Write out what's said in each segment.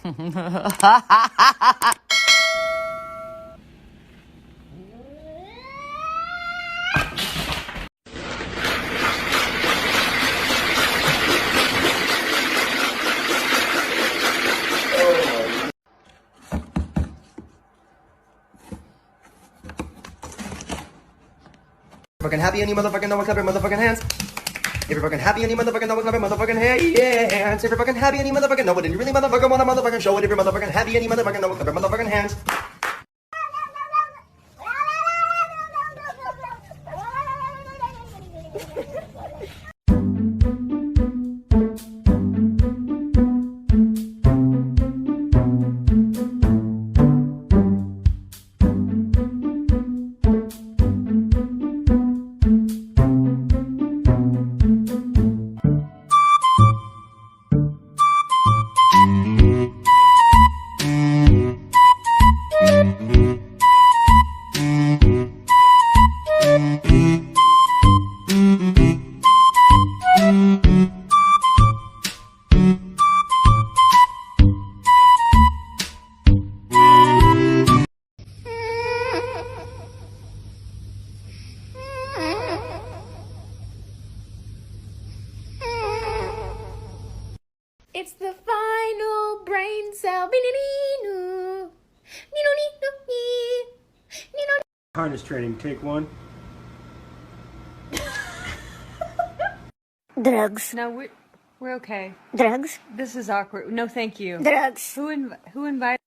Fucking happy and you motherfucking know what, clap your motherfucking hands. If you're fucking happy and you motherfucking know what, clap your motherfucking hands. If you're fucking happy and you motherfucking know what, and you really motherfucking wanna motherfucking show it. If you're motherfucking happy and you motherfucking know what, clap your motherfucking hands. It's the final brain cell. Harness training, take one. Drugs. No, we're okay. Drugs. This is awkward. No, thank you. Drugs. Who invited?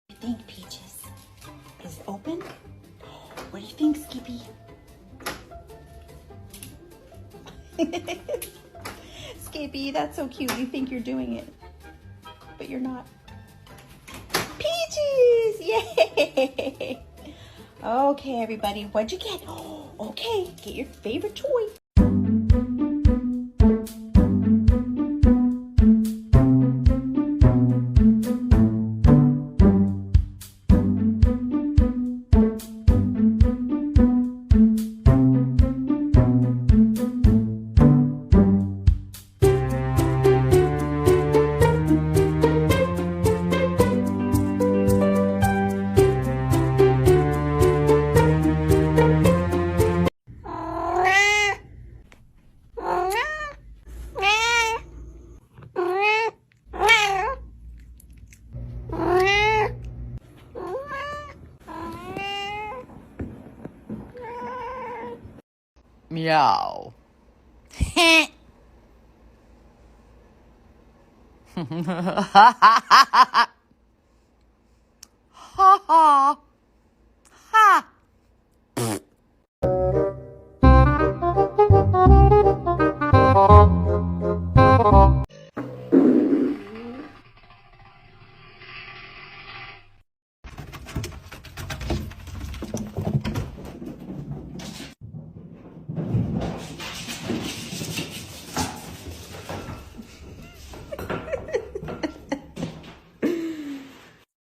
What do you think, Peaches? Is it open? What do you think, Skippy? Skippy, that's so cute. You think you're doing it, but you're not. Peaches! Yay! Okay, everybody, what'd you get? Okay, get your favorite toy. Meow.